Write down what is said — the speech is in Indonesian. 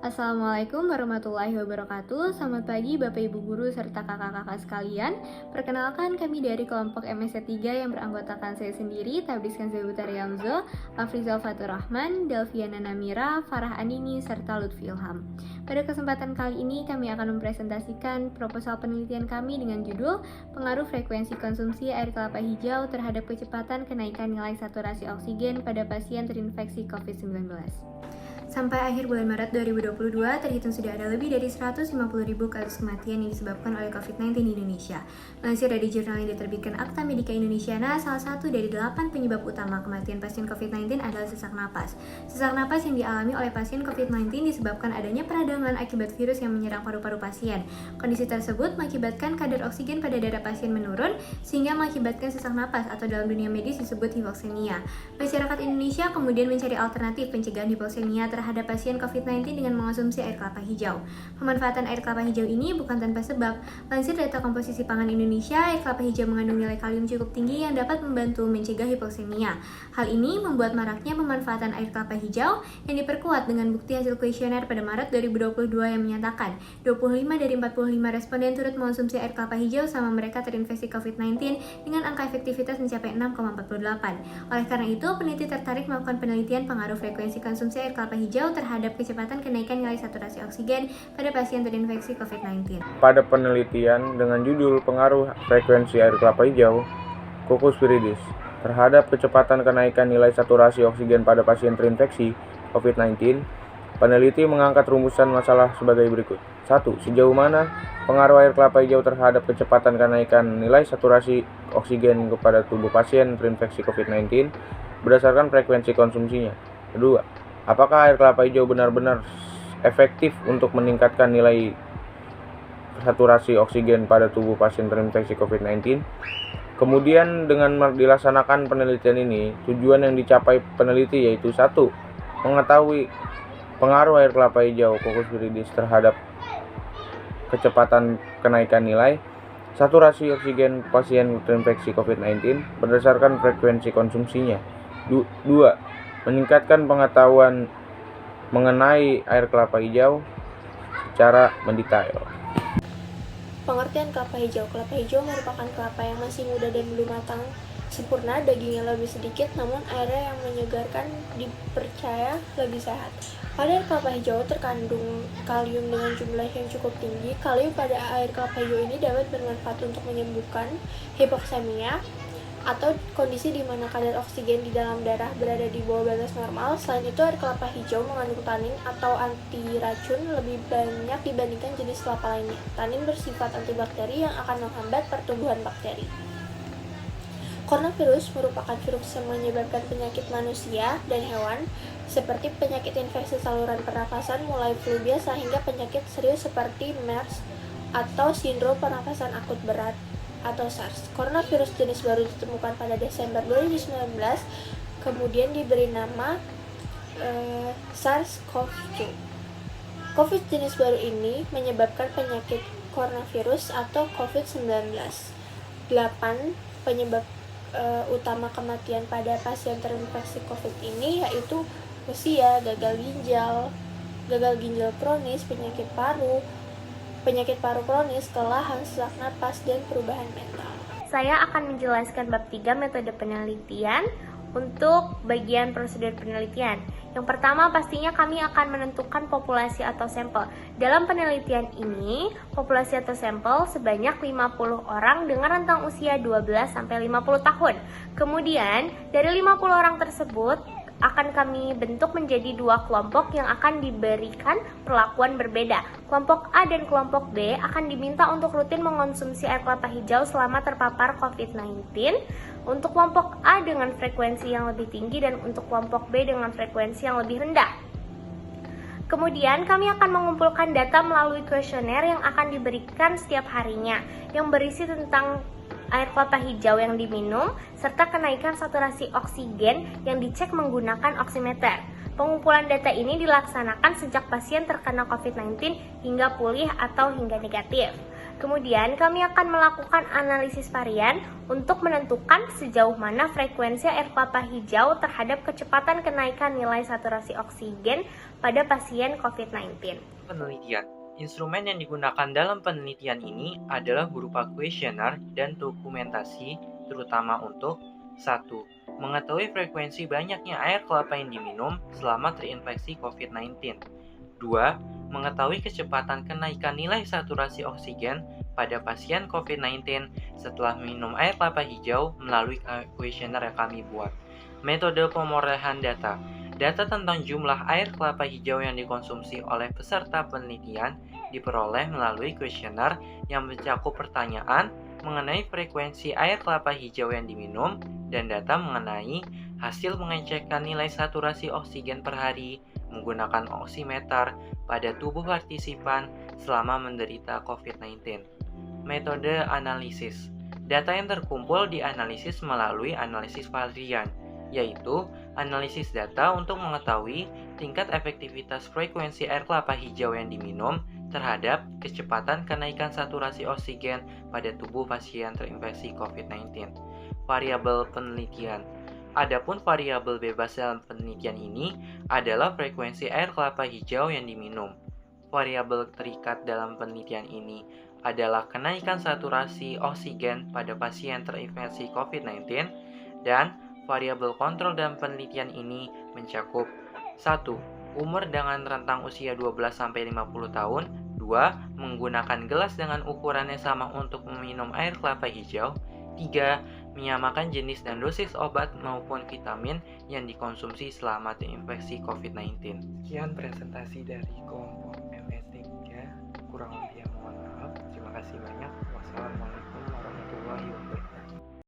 Assalamualaikum warahmatullahi wabarakatuh. Selamat pagi Bapak Ibu Guru serta kakak-kakak sekalian. Perkenalkan kami dari kelompok MSC 3 yang beranggotakan saya sendiri, Tabris Kanza Butari Amzo, Afrizal Fatur Rahman, Delviana Namira, Farah Anini, serta Lutfi Ilham. Pada kesempatan kali ini kami akan mempresentasikan proposal penelitian kami dengan judul Pengaruh Frekuensi Konsumsi Air Kelapa Hijau terhadap kecepatan kenaikan nilai saturasi oksigen pada pasien terinfeksi COVID-19. Sampai akhir bulan Maret 2022, terhitung sudah ada lebih dari 150.000 kasus kematian yang disebabkan oleh COVID-19 di Indonesia. Melansir dari jurnal yang diterbitkan Akta Medika Indonesiana, salah satu dari 8 penyebab utama kematian pasien COVID-19 adalah sesak napas. Sesak napas yang dialami oleh pasien COVID-19 disebabkan adanya peradangan akibat virus yang menyerang paru-paru pasien. Kondisi tersebut mengakibatkan kadar oksigen pada darah pasien menurun, sehingga mengakibatkan sesak napas atau dalam dunia medis disebut hipoksemia. Masyarakat Indonesia kemudian mencari alternatif pencegahan hipoksemia terhadap pasien COVID-19 dengan mengonsumsi air kelapa hijau. Pemanfaatan air kelapa hijau ini bukan tanpa sebab. Lansir data komposisi pangan Indonesia, air kelapa hijau mengandung nilai kalium cukup tinggi yang dapat membantu mencegah hipoksemia. Hal ini membuat maraknya pemanfaatan air kelapa hijau yang diperkuat dengan bukti hasil kuesioner pada Maret 2022 yang menyatakan 25 dari 45 responden turut mengonsumsi air kelapa hijau sama mereka terinfeksi COVID-19 dengan angka efektivitas mencapai 6,48. Oleh karena itu, peneliti tertarik melakukan penelitian pengaruh frekuensi konsumsi air kelapa hijau terhadap kecepatan kenaikan nilai saturasi oksigen pada pasien terinfeksi COVID-19. Pada penelitian dengan judul Pengaruh Frekuensi Air Kelapa Hijau, Cocos viridis, terhadap kecepatan kenaikan nilai saturasi oksigen pada pasien terinfeksi COVID-19, peneliti mengangkat rumusan masalah sebagai berikut. 1. Sejauh mana pengaruh air kelapa hijau terhadap kecepatan kenaikan nilai saturasi oksigen kepada tubuh pasien terinfeksi COVID-19 berdasarkan frekuensi konsumsinya? 2. Apakah air kelapa hijau benar-benar efektif untuk meningkatkan nilai saturasi oksigen pada tubuh pasien terinfeksi COVID-19? Kemudian dengan dilaksanakan penelitian ini, tujuan yang dicapai peneliti yaitu 1. Mengetahui pengaruh air kelapa hijau Cocos viridis terhadap kecepatan kenaikan nilai saturasi oksigen pasien terinfeksi COVID-19 berdasarkan frekuensi konsumsinya. 2. Meningkatkan pengetahuan mengenai air kelapa hijau secara mendetail. Pengertian kelapa hijau. Kelapa hijau merupakan kelapa yang masih muda dan belum matang sempurna, dagingnya lebih sedikit, namun airnya yang menyegarkan dipercaya lebih sehat. Pada air kelapa hijau terkandung kalium dengan jumlah yang cukup tinggi. Kalium pada air kelapa hijau ini dapat bermanfaat untuk menyembuhkan hipoksemia atau kondisi di mana kadar oksigen di dalam darah berada di bawah batas normal. Selain itu, air kelapa hijau mengandung tanin atau anti racun lebih banyak dibandingkan jenis kelapa lainnya. Tanin bersifat antibakteri yang akan menghambat pertumbuhan bakteri. Coronavirus merupakan virus yang menyebabkan penyakit manusia dan hewan, seperti penyakit infeksi saluran pernafasan mulai flu biasa hingga penyakit serius seperti MERS atau sindrom pernafasan akut berat atau SARS. Coronavirus jenis baru ditemukan pada Desember 2019, kemudian diberi nama SARS-CoV-2. COVID jenis baru ini menyebabkan penyakit coronavirus atau COVID-19. 8 penyebab utama kematian pada pasien terinfeksi COVID ini yaitu usia, gagal ginjal kronis, penyakit paru kronis, kelelahan, sesak napas, dan perubahan mental. Saya akan menjelaskan bab 3 metode penelitian untuk bagian prosedur penelitian. Yang pertama, pastinya kami akan menentukan populasi atau sampel. Dalam penelitian ini, populasi atau sampel sebanyak 50 orang dengan rentang usia 12 sampai 50 tahun. Kemudian, dari 50 orang tersebut akan kami bentuk menjadi 2 kelompok yang akan diberikan perlakuan berbeda. Kelompok A dan kelompok B akan diminta untuk rutin mengonsumsi air kelapa hijau selama terpapar COVID-19. Untuk kelompok A dengan frekuensi yang lebih tinggi dan untuk kelompok B dengan frekuensi yang lebih rendah. Kemudian kami akan mengumpulkan data melalui kuesioner yang akan diberikan setiap harinya yang berisi tentang air kelapa hijau yang diminum, serta kenaikan saturasi oksigen yang dicek menggunakan oximeter. Pengumpulan data ini dilaksanakan sejak pasien terkena COVID-19 hingga pulih atau hingga negatif. Kemudian kami akan melakukan analisis varian untuk menentukan sejauh mana frekuensi air kelapa hijau terhadap kecepatan kenaikan nilai saturasi oksigen pada pasien COVID-19. Penelitian. Instrumen yang digunakan dalam penelitian ini adalah berupa kuesioner dan dokumentasi, terutama untuk 1. Mengetahui frekuensi banyaknya air kelapa yang diminum selama terinfeksi COVID-19. 2. Mengetahui kecepatan kenaikan nilai saturasi oksigen pada pasien COVID-19 setelah minum air kelapa hijau melalui kuesioner yang kami buat. Metode pemorehan data. Data tentang jumlah air kelapa hijau yang dikonsumsi oleh peserta penelitian diperoleh melalui kuesioner yang mencakup pertanyaan mengenai frekuensi air kelapa hijau yang diminum dan data mengenai hasil mengecekkan nilai saturasi oksigen per hari menggunakan oximeter pada tubuh partisipan selama menderita COVID-19. Metode analisis. Data yang terkumpul dianalisis melalui analisis varian, yaitu analisis data untuk mengetahui tingkat efektivitas frekuensi air kelapa hijau yang diminum terhadap kecepatan kenaikan saturasi oksigen pada tubuh pasien terinfeksi COVID-19. Variabel penelitian. Adapun variabel bebas dalam penelitian ini adalah frekuensi air kelapa hijau yang diminum. Variabel terikat dalam penelitian ini adalah kenaikan saturasi oksigen pada pasien terinfeksi COVID-19 dan variabel kontrol dalam penelitian ini mencakup 1. Umur dengan rentang usia 12-50 tahun. 2. Menggunakan gelas dengan ukuran yang sama untuk meminum air kelapa hijau. 3. Menyamakan jenis dan dosis obat maupun vitamin yang dikonsumsi selama terinfeksi COVID-19. Sekian presentasi dari kelompok MS3. Kurang lebih mohon maaf. Terima kasih banyak.